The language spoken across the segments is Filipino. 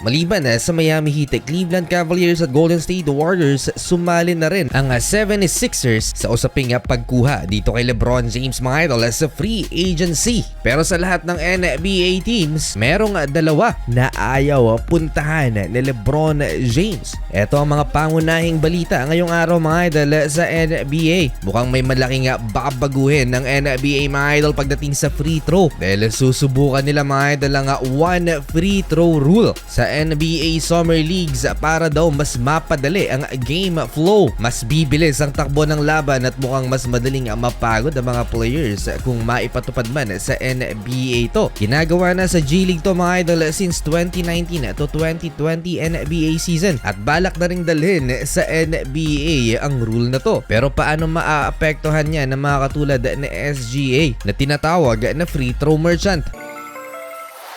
Maliban sa Miami Heat, Cleveland Cavaliers at Golden State Warriors, sumali na rin ang 76ers sa usaping pagkuha dito kay LeBron James mga idol sa free agency. Pero sa lahat ng NBA teams, merong dalawa na ayaw puntahan ni LeBron James. Ito ang mga pangunahing balita ngayong araw mga idol sa NBA. Mukhang may malaking babaguhin ng NBA mga idol pagdating sa free throw dahil susubukan nila mga idol ang one free throw rule sa NBA Summer Leagues para daw mas mapadali ang game flow. Mas bibilis ang takbo ng laban at mukhang mas madaling mapagod ang mga players kung maipatupad man sa NBA to. Ginagawa na sa G League to mga idol since 2019 to 2020 NBA season at balak na ring dalhin sa NBA ang rule na to. Pero paano maaapektuhan niya ng mga katulad ni SGA na tinatawag na free throw merchant?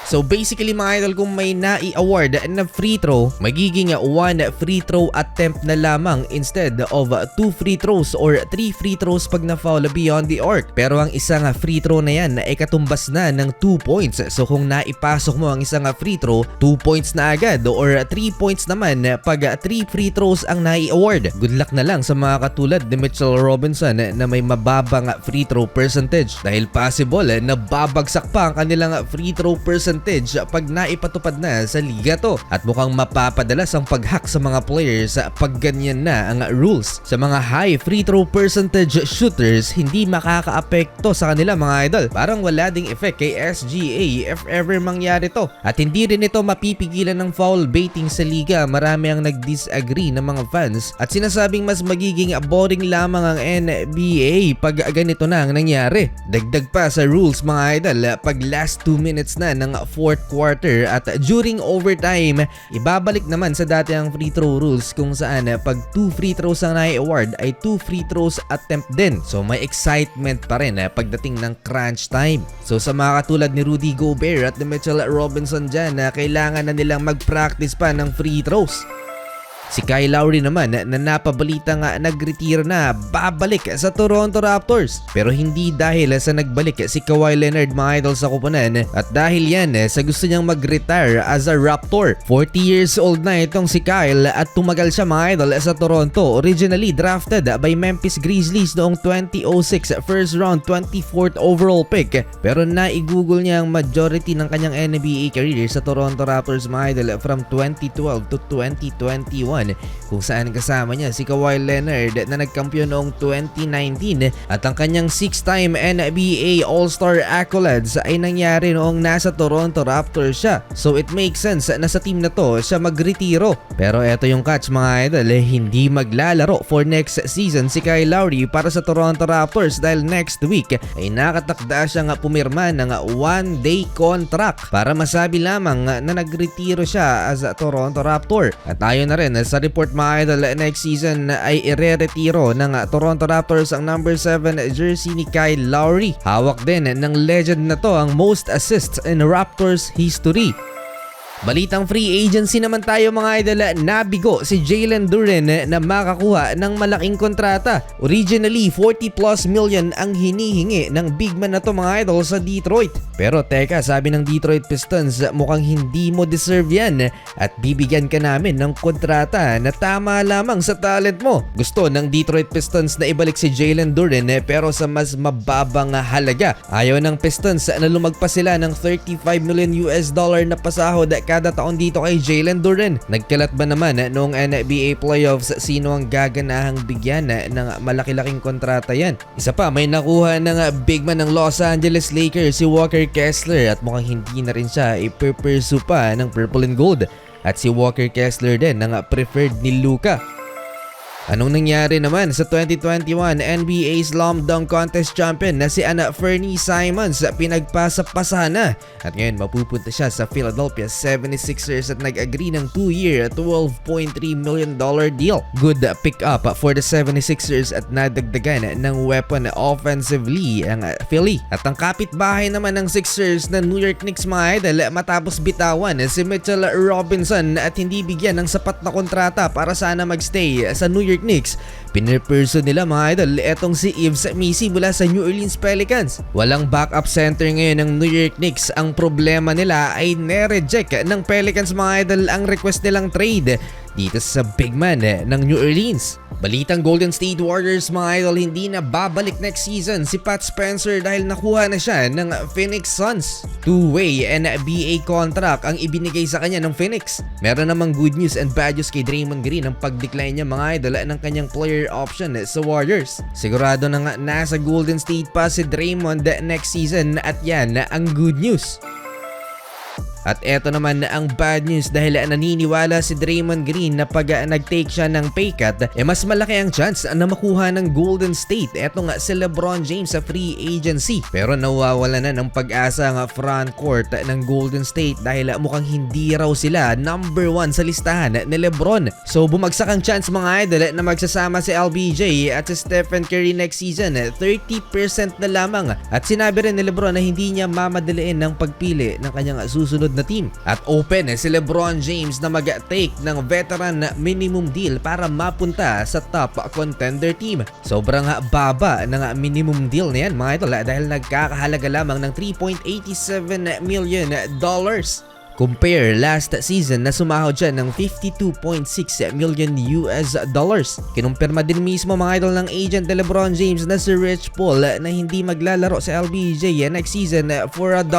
So basically mga idol, kung may nai-award na free throw, magiging one free throw attempt na lamang instead of 2 free throws or 3 free throws pag na-foul beyond the arc. Pero ang isang free throw na yan ay katumbas na ng 2 points. So kung naipasok mo ang isang free throw, 2 points na agad or 3 points naman pag 3 free throws ang nai-award. Good luck na lang sa mga katulad ni Mitchell Robinson na may mababang free throw percentage dahil possible na babagsak pa ang kanilang free throw percentage pag naipatupad na sa liga to. At mukhang mapapadalas ang pag-hack sa mga players pag ganyan na ang rules. Sa mga high free throw percentage shooters, hindi makakaapekto sa kanila mga idol. Parang wala ding effect kay SGA if ever mangyari to. At hindi rin ito mapipigilan ng foul baiting sa liga. Marami ang nag-disagree ng mga fans at sinasabing mas magiging boring lamang ang NBA pag ganito na ang nangyari. Dagdag pa sa rules mga idol, pag last 2 minutes na ng fourth quarter at during overtime, ibabalik naman sa dati ang free throw rules kung saan pag 2 free throws ang nai-award ay 2 free throws attempt din. So may excitement pa rin pagdating ng crunch time. So sa mga katulad ni Rudy Gobert at ni Mitchell Robinson dyan, kailangan na nilang mag-practice pa ng free throws. Si Kyle Lowry naman na napabalita nga nag-retire na, babalik sa Toronto Raptors. Pero hindi dahil sa nagbalik si Kawhi Leonard mga idol sa kupunan at dahil yan sa gusto niyang mag-retire as a Raptor. 40 years old na itong si Kyle at tumagal siya mga idol sa Toronto. Originally drafted by Memphis Grizzlies noong 2006, first round 24th overall pick. Pero na-i-google niya ang majority ng kanyang NBA career sa Toronto Raptors mga idol from 2012 to 2021. Kung saan kasama niya si Kawhi Leonard na nagkampiyon noong 2019 at ang kanyang 6-time NBA All-Star accolades ay nangyari noong nasa Toronto Raptors siya. So it makes sense na sa team na to siya magretiro. Pero eto yung catch mga idol, hindi maglalaro for next season si Kyle Lowry para sa Toronto Raptors dahil next week ay nakatakda siyang pumirma ng 1-day contract para masabi lamang na nagretiro siya as a Toronto Raptor. At ayon na rin sa report mga idol, next season ay ire-retiro ng Toronto Raptors ang number 7 jersey ni Kyle Lowry. Hawak din ng legend na to ang most assists in Raptors history. Balitang free agency naman tayo mga idol, nabigo si Jalen Duren na makakuha ng malaking kontrata. Originally 40 plus million ang hinihingi ng big man na to mga idol sa Detroit. Pero teka, sabi ng Detroit Pistons, mukhang hindi mo deserve yan at bibigyan ka namin ng kontrata na tama lamang sa talent mo. Gusto ng Detroit Pistons na ibalik si Jalen Duren pero sa mas mababang halaga. Ayaw ng Pistons na lumagpas sila ng $35 million na pasahod kada taon dito kay Jalen Duren. Nagkalat ba naman noong NBA playoffs sino ang gaganahang bigyan ng malaki-laking kontrata yan? Isa pa, may nakuha ng big man ng Los Angeles Lakers si Walker Kessler at mukhang hindi na rin siya ipupursue pa ng purple and gold. At si Walker Kessler din ang preferred ni Luka. Anong nangyari naman sa 2021 NBA Slam Dunk Contest champion na si Fernie Simons? Pinagpasa-pasahan na at ngayon mapupunta siya sa Philadelphia 76ers at nag-agree ng 2-year $12.3 million deal. Good pick up for the 76ers at nadagdagan ng weapon offensively ang Philly. At ang kapitbahay naman ng Sixers na New York Knicks mga idol matapos bitawan si Mitchell Robinson at hindi bigyan ng sapat na kontrata para sana magstay sa New York York Knicks, pinirperso nila mga idol etong si Yves Missi mula sa New Orleans Pelicans. Walang backup center ngayon ng New York Knicks. Ang problema nila ay nereject ng Pelicans mga idol ang request nilang trade dito sa big man ng New Orleans. Balitang Golden State Warriors mga idol, hindi na babalik next season si Pat Spencer dahil nakuha na siya ng Phoenix Suns. Two-way NBA contract ang ibinigay sa kanya ng Phoenix. Meron namang good news and bad news kay Draymond Green ang pag-decline niya mga idol ng kanyang player option sa Warriors. Sigurado na nga nasa Golden State pa si Draymond next season at yan ang good news. At eto naman ang bad news dahil naniniwala si Draymond Green na pag nag-take siya ng pay cut, mas malaki ang chance na makuha ng Golden State. Eto nga si LeBron James sa free agency. Pero nawawala na ng pag-asa ang front court ng Golden State dahil mukhang hindi raw sila number 1 sa listahan ni LeBron. So bumagsak ang chance mga idol na magsasama si LBJ at si Stephen Curry next season. 30% na lamang. At sinabi rin ni LeBron na hindi niya mamadaliin ng pagpili ng kanyang susunod na team. At open si LeBron James na mag-take ng veteran minimum deal para mapunta sa top contender team. Sobrang baba ng minimum deal na yan mga idol dahil nagkakahalaga lamang ng $3.87 million. Compare last season na sumahod siya ng $52.6 million. Kinumpirma din mismo mga idol ng agent ni LeBron James na si Rich Paul na hindi maglalaro sa LBJ next season for $1.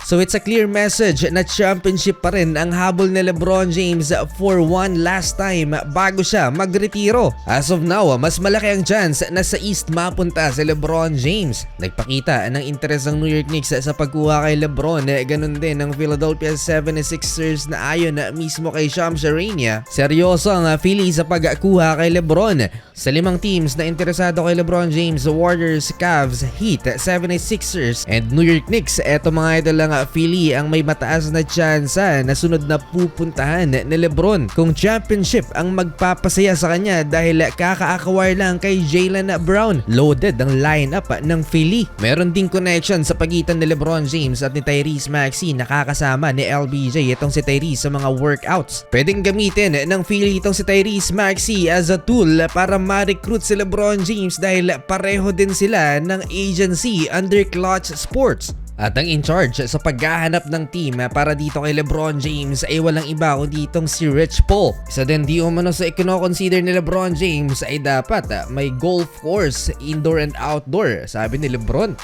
So it's a clear message na championship pa rin ang habol ni LeBron James for one last time bago siya magretiro. As of now, mas malaki ang chance na sa East mapunta si LeBron James. Nagpakita ng interes ng New York Knicks sa pagkuha kay LeBron, ganun din ng Philadelphia 76ers na ayon mismo kay Shams Charania. Seryoso ang Philly sa pagkuha kay LeBron. Sa 5 teams na interesado kay LeBron James, Warriors, Cavs, Heat, 76ers, and New York Knicks, eto mga idol lang Philly ang may mataas na tsansa na sunod na pupuntahan ni LeBron. Kung championship ang magpapasaya sa kanya dahil kaka-acquire lang kay Jaylen Brown. Loaded ang lineup ng Philly. Meron ding connection sa pagitan ni LeBron James at ni Tyrese Maxey, nakakasama ni LBJ itong si Tyrese sa mga workouts. Pwedeng gamitin ng Philly itong si Tyrese Maxey as a tool para ma-recruit si LeBron James dahil pareho din sila ng agency under Clutch Sports. At ang in charge sa paghahanap ng team para dito kay LeBron James ay walang iba kundi itong si Rich Paul. Isa din di umano sa i-consider ni LeBron James ay dapat may golf course, indoor and outdoor, sabi ni LeBron.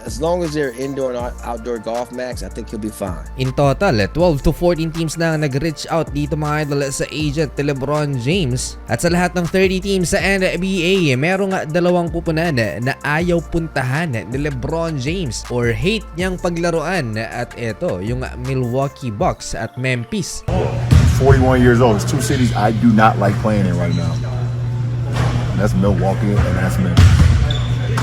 As long as they're indoor and outdoor golf, Max, I think he'll be fine. In total, 12 to 14 teams na nag-reach out dito mga idol sa agent ni LeBron James. At sa lahat ng 30 teams sa NBA, merong 2 pupunan na ayaw puntahan ni LeBron James or hate niyang paglaruan. At ito, yung Milwaukee Bucks at Memphis. 41 years old. It's 2 cities I do not like playing in right now. And that's Milwaukee and that's Memphis.